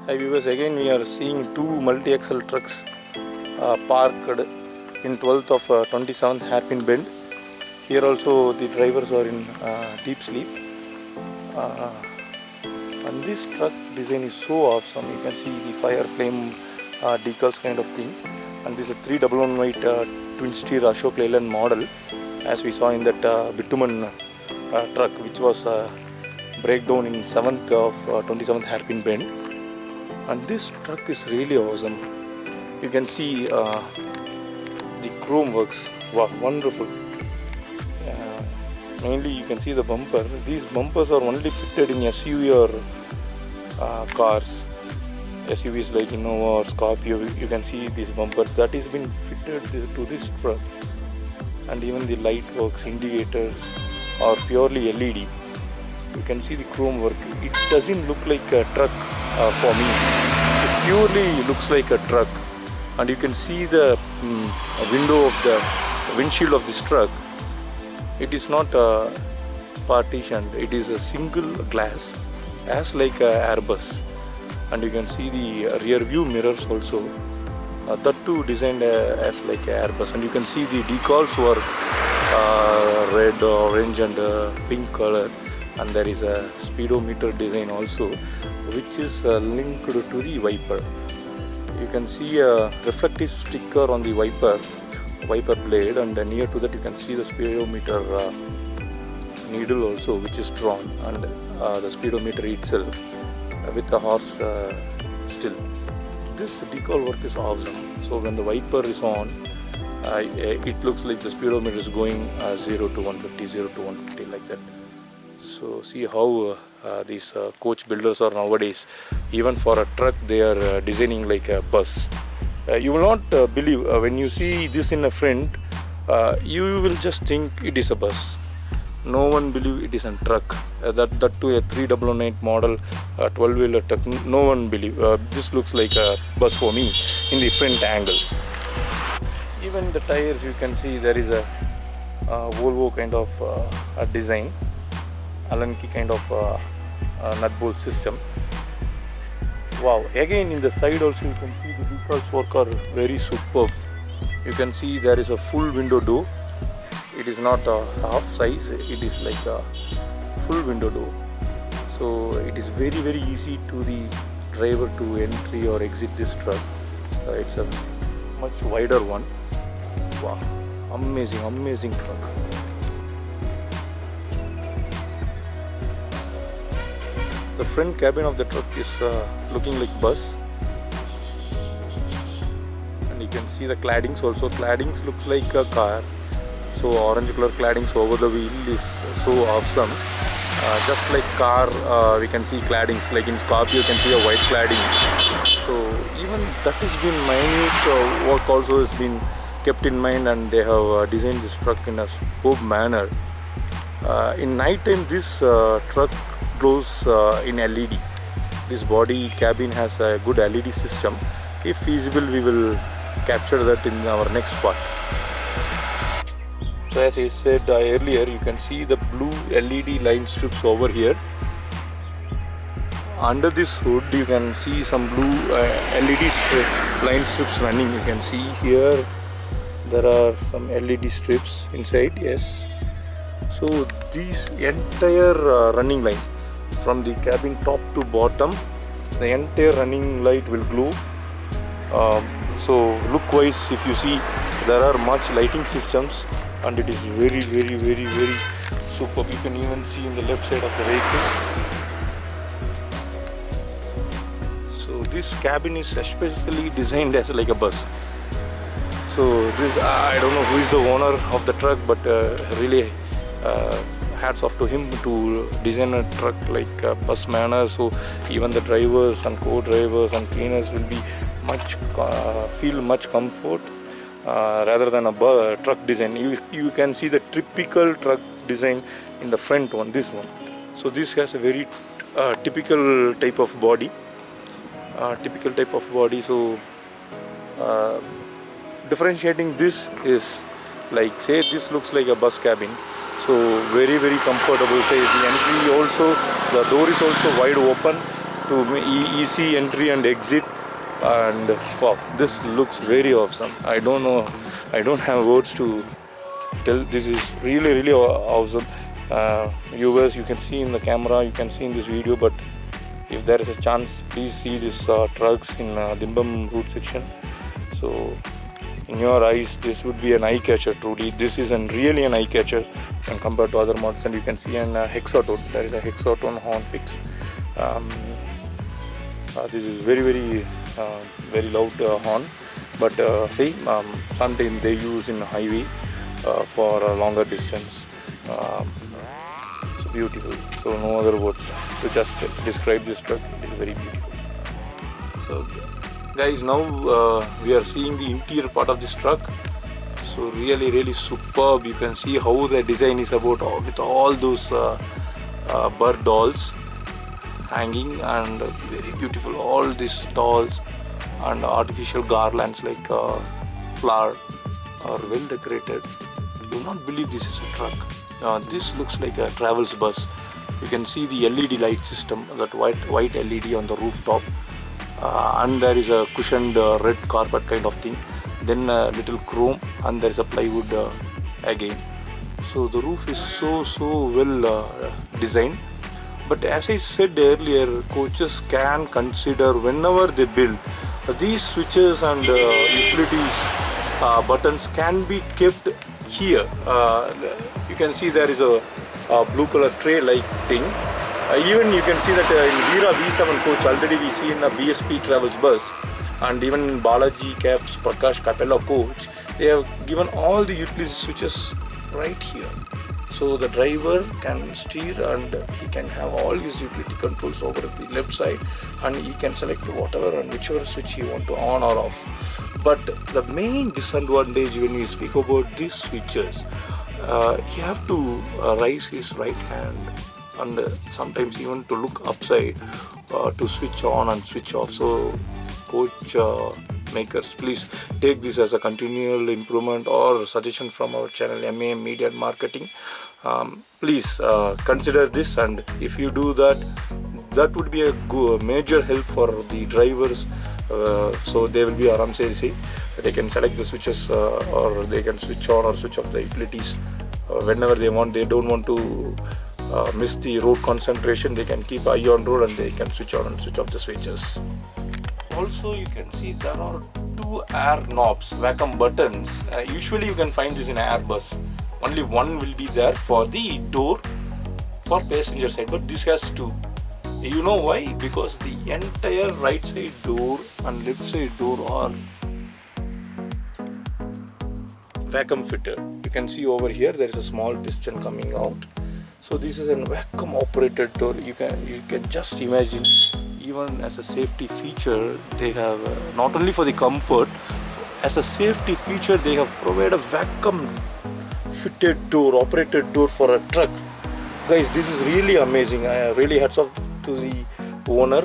Hi viewers, again we are seeing two multi-axle trucks parked in 12th of 27th hairpin bend. Here also the drivers are in deep sleep. And this truck design is so awesome. You can see the fire flame decals kind of thing. And this is a 311 white twin steer Ashok Leyland model, as we saw in that bitumen truck which was breakdown in 7th of 27th hairpin bend. And this truck is really awesome. You can see the chrome works. Wow, wonderful. Mainly you can see the bumper. These bumpers are only fitted in SUV or cars. SUVs like Innova or Scorpio, you can see these bumpers. That is been fitted to this truck. And even the light works, indicators are purely LED. You can see the chrome work. It doesn't look like a truck for me. It purely looks like a truck. And you can see the window of the windshield of this truck. It is not partitioned. It is a single glass, as like a Airbus. And you can see the rear view mirrors also. That too designed as like a Airbus. And you can see the decals were red, orange, and pink color. And there is a speedometer design also, which is linked to the wiper. You can see a reflective sticker on the wiper blade, and near to that you can see the speedometer needle also, which is drawn, and the speedometer itself with a horse still. This decal work is awesome. So when the wiper is on, it looks like the speedometer is going 0 to 150, 0 to 150 like that. So see how these coach builders are nowadays. Even for a truck they are designing like a bus. You will not believe when you see this in a front, you will just think it is a bus. No one believe it is a truck. That too a 3009 model 12-wheeler truck. No one believe. This looks like a bus for me in the front angle. Even the tires, you can see there is a Volvo kind of a design, Allen key kind of nut bolt system. Wow, again in the side also you can see the decals work are very superb. You can see there is a full window door. It is not a half size, it is like a full window door. So it is very easy to the driver to entry or exit this truck. It's a much wider one. Wow, amazing truck. The front cabin of the truck is looking like bus, and you can see the claddings also. Claddings looks like a car. So orange color claddings over the wheel is so awesome. Just like car, we can see claddings. Like in Scorpio, you can see a white cladding. So even that has been minute work also has been kept in mind, and they have designed this truck in a superb manner. In night time, this truck glows in LED. This body cabin has a good LED system. If feasible, we will capture that in our next part. So as I said earlier, you can see the blue LED line strips over here. Under this hood you can see some blue LED line strips running. You can see here there are some LED strips inside. Yes. So this entire running line from the cabin top to bottom, the entire running light will glow. So look wise, if you see, there are much lighting systems, and it is very superb. You can even see in the left side of the vehicle. So this cabin is especially designed as like a bus. So this, I don't know who is the owner of the truck, but really hats off to him to design a truck like a bus manner. So even the drivers and co-drivers and cleaners will be feel much comfort rather than a truck design. You can see the typical truck design in the front one, this one. So this has a very typical type of body. So differentiating this is like, say this looks like a bus cabin. So very comfortable. Say the entry also, the door is also wide open. to easy entry and exit. And wow, this looks very awesome. I don't know, I don't have words to tell. This is really awesome. Viewers, you can see in the camera, you can see in this video, but if there is a chance, please see these trucks in Dimbam route section. So in your eyes, this would be an eye catcher. Truly, this is really an eye catcher when compared to other models. And you can see an hexatone. There is a hexatone horn fix. This is very loud horn, but see, sometimes they use in highway for a longer distance. So beautiful. So no other words to just describe this truck. It is very beautiful. So guys, now we are seeing the interior part of this truck. So really superb. You can see how the design is about, with all those bird dolls hanging, and very beautiful. All these dolls and artificial garlands like flower are well decorated. You will not believe this is a truck. This looks like a travels bus. You can see the LED light system, that white LED on the rooftop, and there is a cushioned red carpet kind of thing. Then a little chrome, and there is a plywood again. So the roof is so well designed. But as I said earlier, coaches can consider, whenever they build, these switches and utilities buttons can be kept here. You can see there is a blue color tray like thing. Even you can see that in Veera V7 coach, already we see in a BSP Travels bus, and even in Balaji Cabs Prakash Capella coach, they have given all the utility switches right here. So the driver can steer, and he can have all his utility controls over at the left side, and he can select whatever and whichever switch he want to on or off. But the main disadvantage when we speak about these switches, he have to raise his right hand, and sometimes even to look upside to switch on and switch off. So coach makers, please take this as a continual improvement or suggestion from our channel MAM Media and Marketing. Please consider this, and if you do that, that would be a major help for the drivers. So they will be aram se, they can select the switches, or they can switch on or switch off the utilities whenever they want. They don't want to miss the road concentration. They can keep eye on road, and they can switch on and switch off the switches. Also, you can see there are two air knobs, vacuum buttons. Usually you can find this in an Airbus. Only one will be there for the door for passenger side, but this has two. You know why? Because the entire right side door and left side door are vacuum fitted. You can see over here there is a small piston coming out. So this is a vacuum operated door. You can just imagine. Even as a safety feature, they have not only for the comfort, as a safety feature they have provided a vacuum fitted door, operated door for a truck. Guys, this is really amazing. Really hats off to the owner.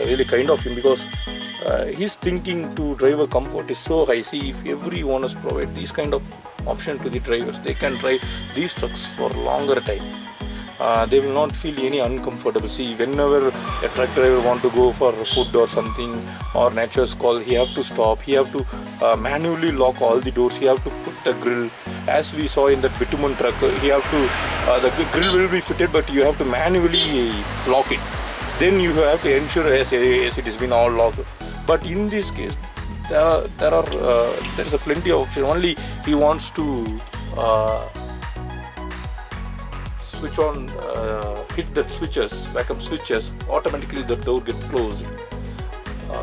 Really kind of him, because his thinking to driver comfort is so high. See, if every owners provide these kind of option to the drivers, they can drive these trucks for longer time. They will not feel any uncomfortable. See, whenever a truck driver want to go for food or something, or nature's call, he have to stop. He have to manually lock all the doors. He have to put the grill. As we saw in that bitumen truck, he have to the grill will be fitted, but you have to manually lock it. Then you have to ensure yes it has been all locked. But in this case, there is a plenty of option. Only he wants to switch on, hit the switches, vacuum switches, automatically the door gets closed.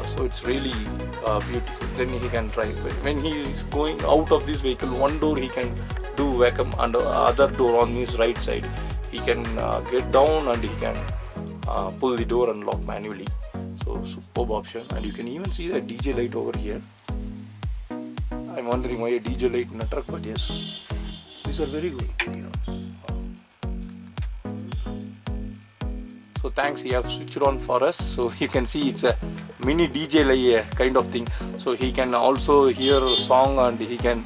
So it's really beautiful. Then he can drive. When he is going out of this vehicle, one door he can do vacuum, and the other door on his right side he can get down, and he can pull the door and lock manually. So superb option. And you can even see the DJ light over here. I'm wondering why a DJ light in a truck, but yes, these are very good. So thanks, he have switched on for us. So you can see it's a mini DJ like kind of thing. So he can also hear a song, and he can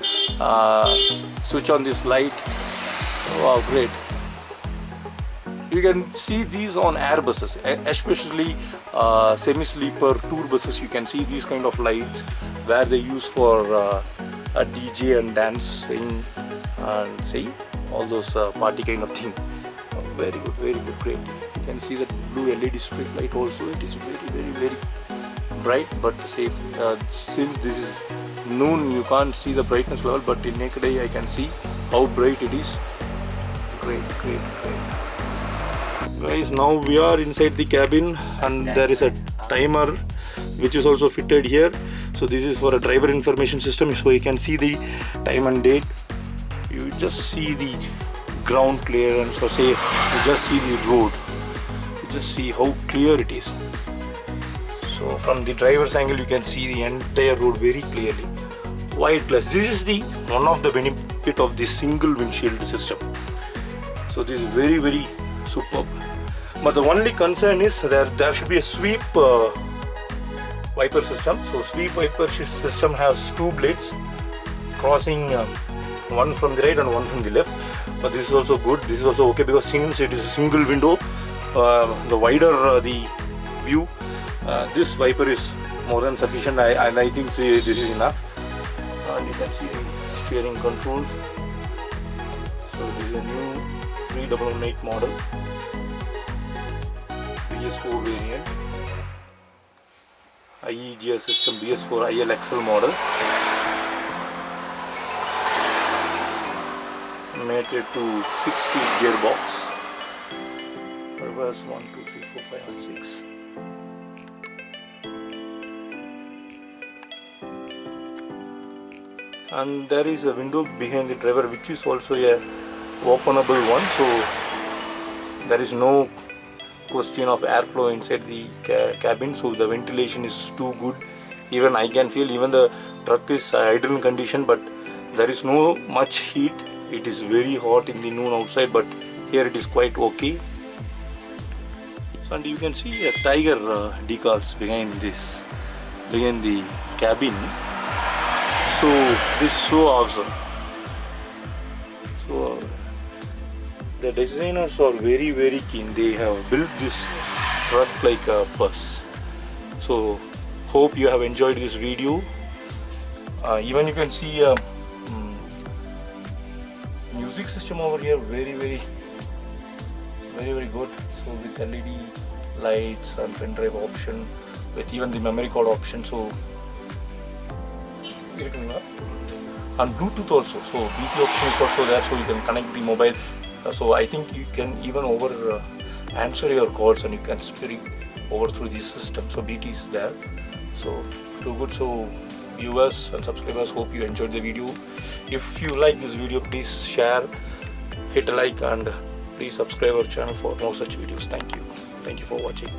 switch on this light. Wow, great. You can see these on Airbuses, especially semi-sleeper tour buses. You can see these kind of lights where they use for a DJ and dancing and see all those party kind of thing. Very good, great. You can see that blue LED strip light also. It is very bright but safe. Since this is noon, you can't see the brightness level, but in naked eye I can see how bright it is. Great. Guys, now we are inside the cabin and there is a timer which is also fitted here. So this is for a driver information system, so you can see the time and date. You just see the ground clearance, or say you just see the road. You just see how clear it is. So from the driver's angle you can see the entire road very clearly. White glass. This is the one of the benefit of this single windshield system. So this is very superb. But the only concern is there should be a sweep wiper system. So sweep wiper system has two blades crossing, one from the right and one from the left. But this is also good. This is also okay, because since it is a single window, the wider the view, this wiper is more than sufficient. I think this is enough. And you can see the steering control. So this is a new 3008 model, BS4 variant, IEGR system, BS4 ILXL model, mated to 6-speed gearbox, reverse 1, 2, 3, 4, 5 and 6. And there is a window behind the driver which is also a openable one, so there is no question of airflow inside the cabin. So the ventilation is too good. Even I can feel, even the truck is idle condition, but there is no much heat. It is very hot in the noon outside, but here it is quite okay. So, and you can see a tiger decals behind the cabin. So this is so awesome. So the designers are very keen. They have built this truck like a bus. So hope you have enjoyed this video. Even you can see a music system over here, very good. So with LED lights and pen drive option, with even the memory card option. So and Bluetooth also. So BT option is also there, so you can connect the mobile. So I think you can even answer your calls and you can speak over through the system. So BT is there. So too good. So viewers and subscribers, hope you enjoyed the video. If you like this video, please share, hit a like, and please subscribe our channel for more such videos. Thank you for watching.